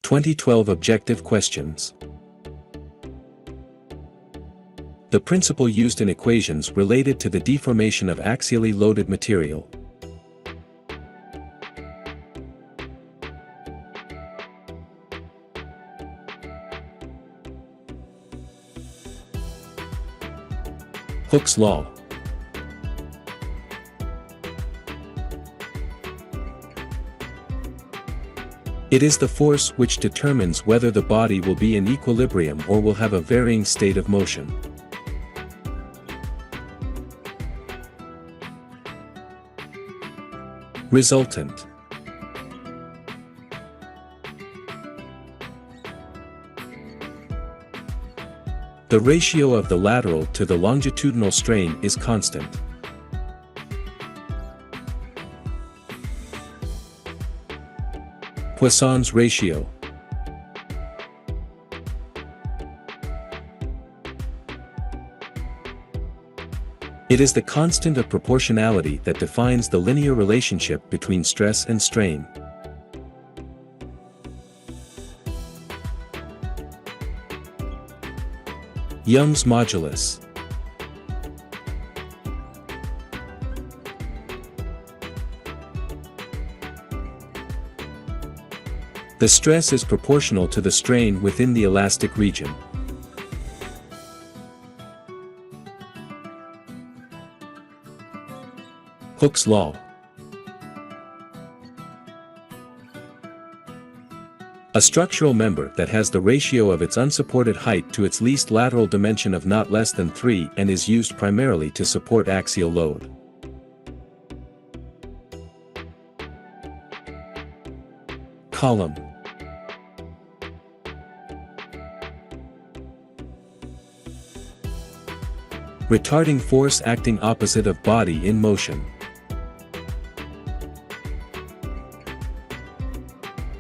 2012 Objective Questions. The principle used in equations related to the deformation of axially loaded material. Hooke's law. It is the force which determines whether the body will be in equilibrium or will have a varying state of motion. Resultant. The ratio of the lateral to the longitudinal strain is constant. Poisson's ratio. It is the constant of proportionality that defines the linear relationship between stress and strain. Young's modulus. The stress is proportional to the strain within the elastic region. Hooke's law. A structural member that has the ratio of its unsupported height to its least lateral dimension of not less than 3 and is used primarily to support axial load. Column. Retarding force acting opposite of body in motion.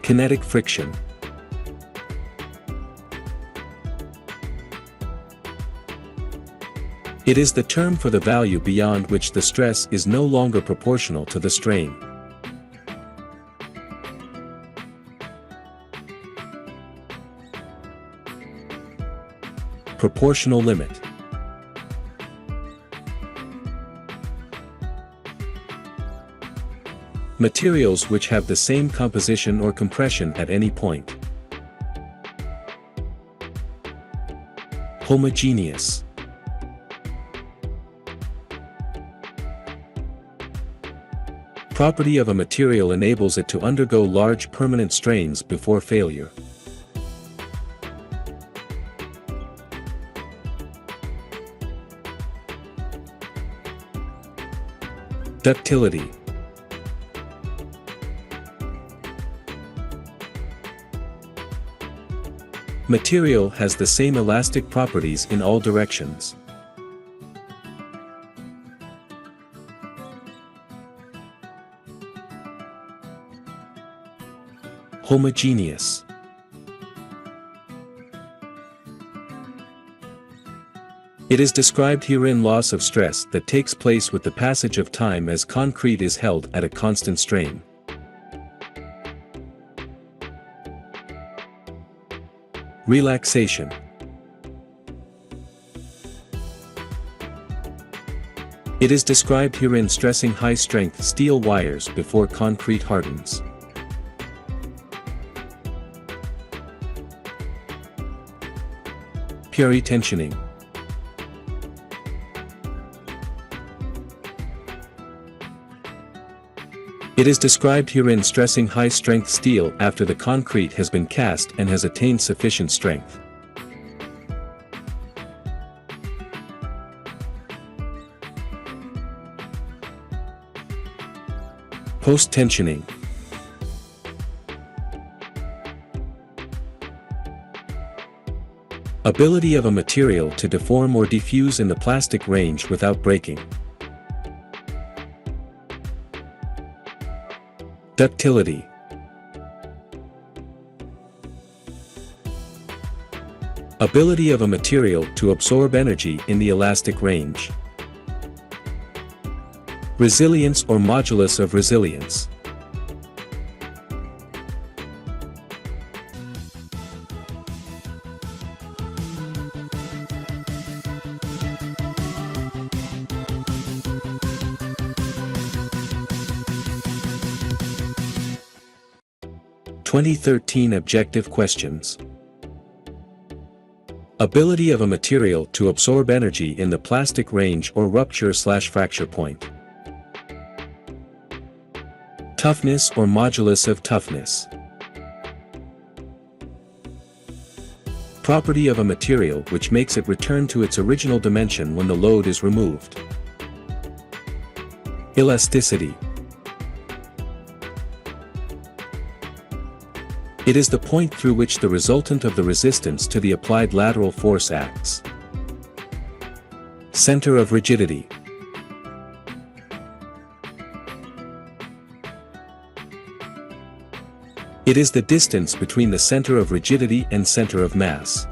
Kinetic friction. It is the term for the value beyond which the stress is no longer proportional to the strain. Proportional limit. Materials which have the same composition or compression at any point. Homogeneous. Property of a material enables it to undergo large permanent strains before failure. Ductility. Material has the same elastic properties in all directions. Homogeneous. It is described herein loss of stress that takes place with the passage of time as concrete is held at a constant strain. Relaxation. It is described herein stressing high-strength steel wires before concrete hardens. Peri-tensioning. It is described herein stressing high-strength steel after the concrete has been cast and has attained sufficient strength. Post-tensioning. Ability of a material to deform or diffuse in the plastic range without breaking. Ductility. Ability of a material to absorb energy in the elastic range. Resilience or modulus of resilience. 2013 objective questions. Ability of a material to absorb energy in the plastic range or rupture/fracture point. Toughness or modulus of toughness. Property of a material which makes it return to its original dimension when the load is removed. Elasticity. It is the point through which the resultant of the resistance to the applied lateral force acts. Center of rigidity. It is the distance between the center of rigidity and center of mass.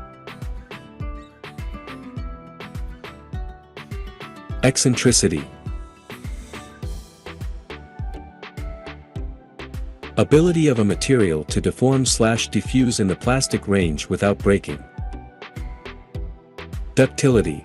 Eccentricity. Ability of a material to deform/diffuse in the plastic range without breaking. Ductility.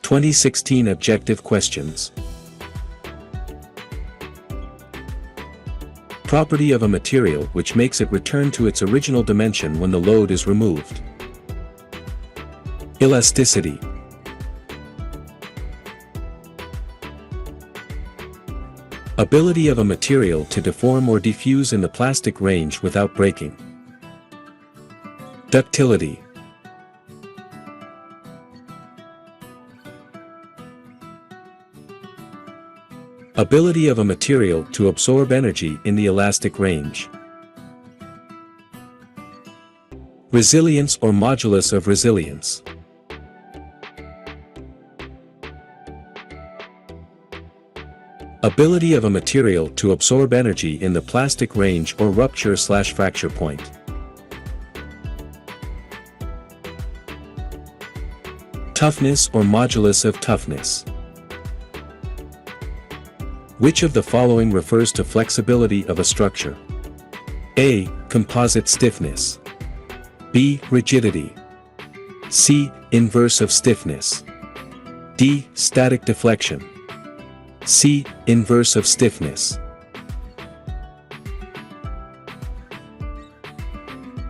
(2016) objective questions. Property of a material which makes it return to its original dimension when the load is removed. Elasticity. Ability of a material to deform or diffuse in the plastic range without breaking. Ductility. Ability of a material to absorb energy in the elastic range. Resilience or modulus of resilience. Ability of a material to absorb energy in the plastic range or rupture/fracture point. Toughness or modulus of toughness. Which of the following refers to flexibility of a structure? A. Composite stiffness. B. Rigidity. C. Inverse of stiffness. D. Static deflection. C. Inverse of stiffness.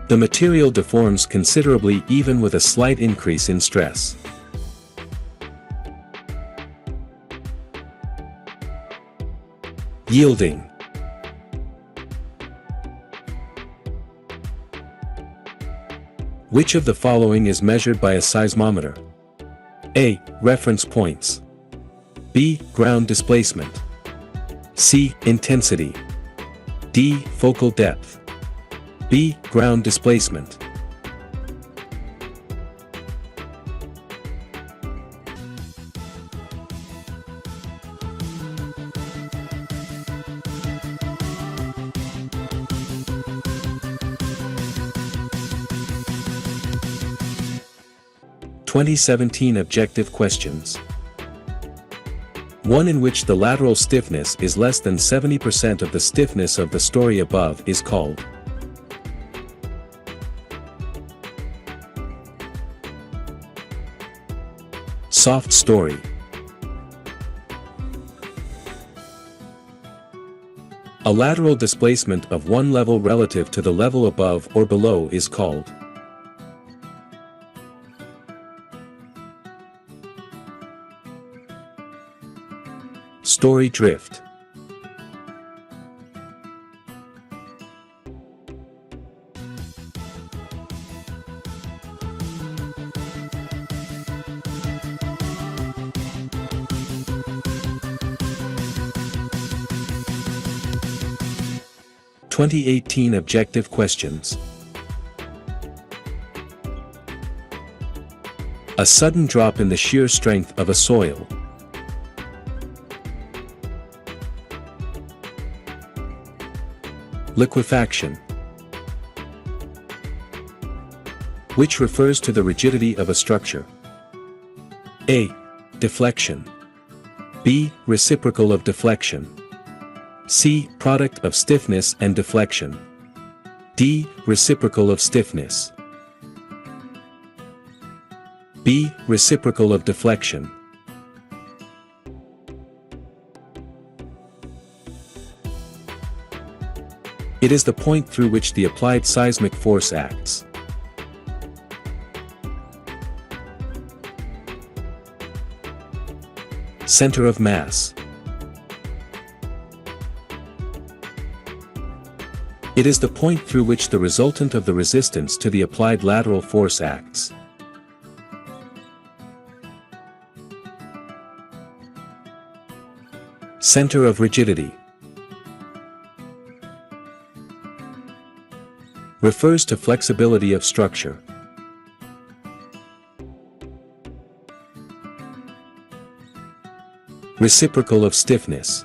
The material deforms considerably even with a slight increase in stress. Yielding. Which of the following is measured by a seismometer? A. Reference points. B. Ground displacement. C. Intensity. D. Focal depth. B. Ground displacement. (2017) objective questions. One in which the lateral stiffness is less than 70% of the stiffness of the story above is called soft story. A lateral displacement of one level relative to the level above or below is called story drift. (2018) objective questions. A sudden drop in the shear strength of a soil. Liquefaction. Which refers to the rigidity of a structure? A. Deflection. B. Reciprocal of deflection. C. Product of stiffness and deflection. D. Reciprocal of stiffness. B. Reciprocal of deflection. It is the point through which the applied seismic force acts. Center of mass. It is the point through which the resultant of the resistance to the applied lateral force acts. Center of rigidity. Refers to flexibility of structure. Reciprocal of stiffness.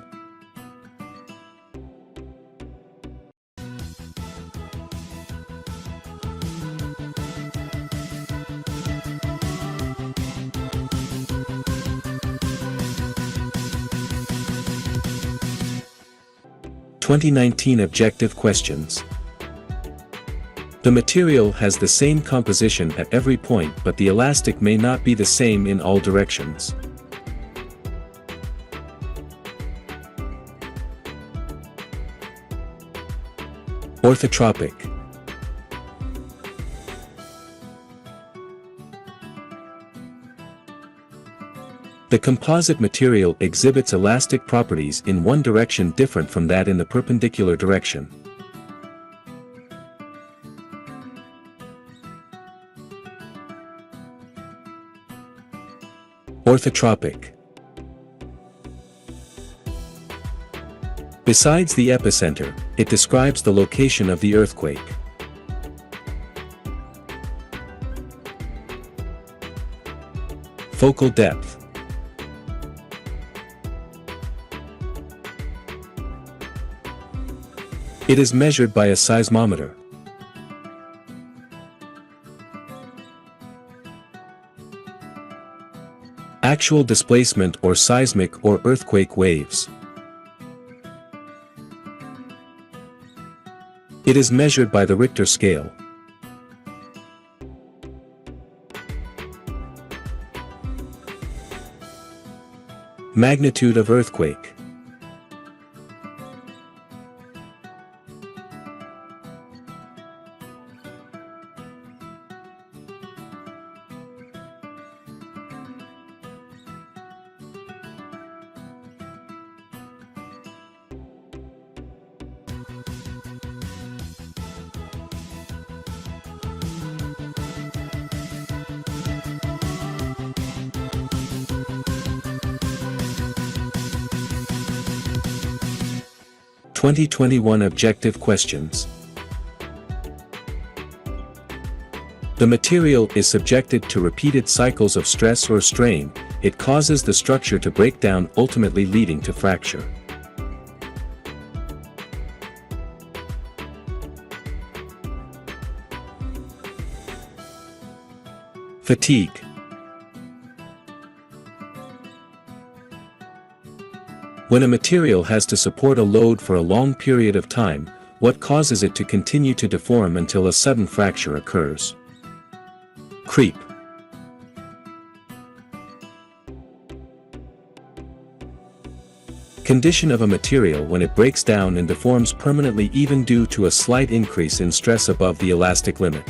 (2019) Objective questions. The material has the same composition at every point, but the elastic may not be the same in all directions. Orthotropic. The composite material exhibits elastic properties in one direction different from that in the perpendicular direction. Orthotropic. Besides the epicenter, it describes the location of the earthquake. Focal depth. It is measured by a seismometer. Actual displacement or seismic or earthquake waves. It is measured by the Richter scale. Magnitude of earthquake. (2021) Objective questions. The material is subjected to repeated cycles of stress or strain. It causes the structure to break down, ultimately leading to fracture. Fatigue. When a material has to support a load for a long period of time, what causes it to continue to deform until a sudden fracture occurs? Creep. Condition of a material when it breaks down and deforms permanently, even due to a slight increase in stress above the elastic limit.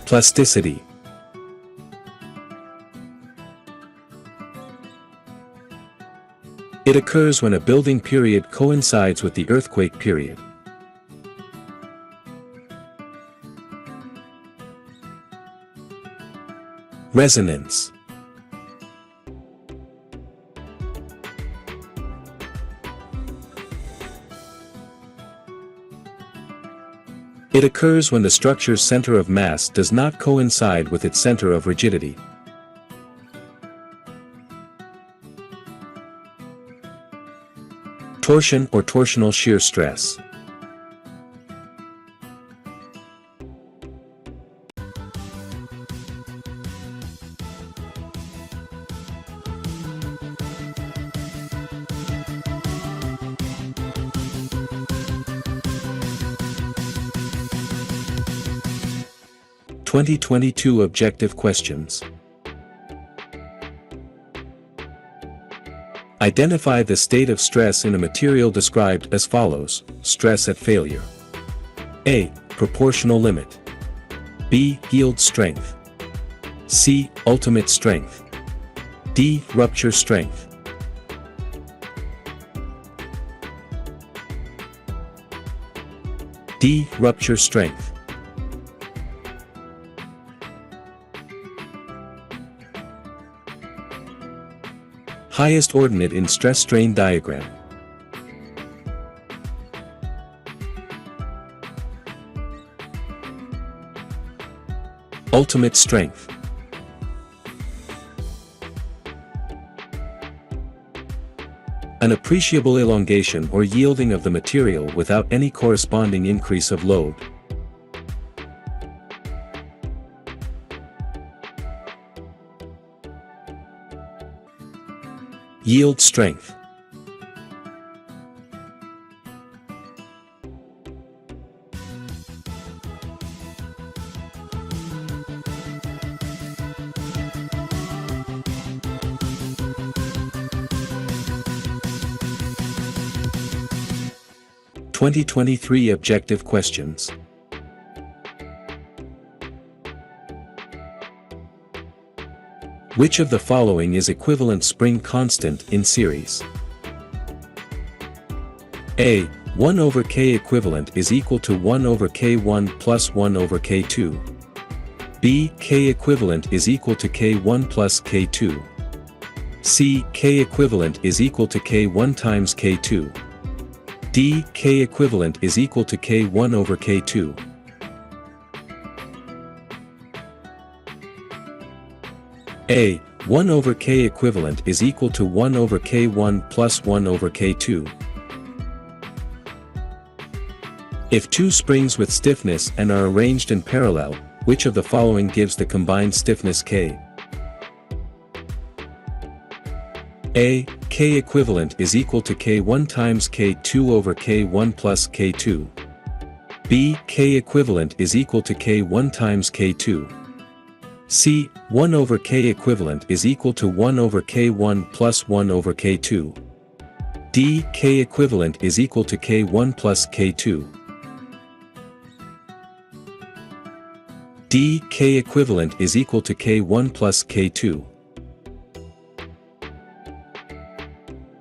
Plasticity. It occurs when a building period coincides with the earthquake period. Resonance. It occurs when the structure's center of mass does not coincide with its center of rigidity. Torsion or torsional shear stress. (2022) objective questions. Identify the state of stress in a material described as follows: stress at failure. A. Proportional limit. B. Yield strength. C. Ultimate strength. D. Rupture strength. D. Rupture strength. Highest ordinate in stress-strain diagram. Ultimate strength. An appreciable elongation or yielding of the material without any corresponding increase of load. Yield strength. (2023) objective questions. Which of the following is equivalent spring constant in series? A. 1 over K equivalent is equal to 1 over K1 plus 1 over K2. B. K equivalent is equal to K1 plus K2. C. K equivalent is equal to K1 times K2. D. K equivalent is equal to K1 over K2. A. 1 over K equivalent is equal to 1 over K1 plus 1 over K2. If two springs with stiffness N are arranged in parallel, which of the following gives the combined stiffness K? A. K equivalent is equal to K1 times K2 over K1 plus K2. B. K equivalent is equal to K1 times K2. C. 1 over K equivalent is equal to 1 over K1 plus 1 over K2. D. K equivalent is equal to K1 plus K2. D. K equivalent is equal to K1 plus K2.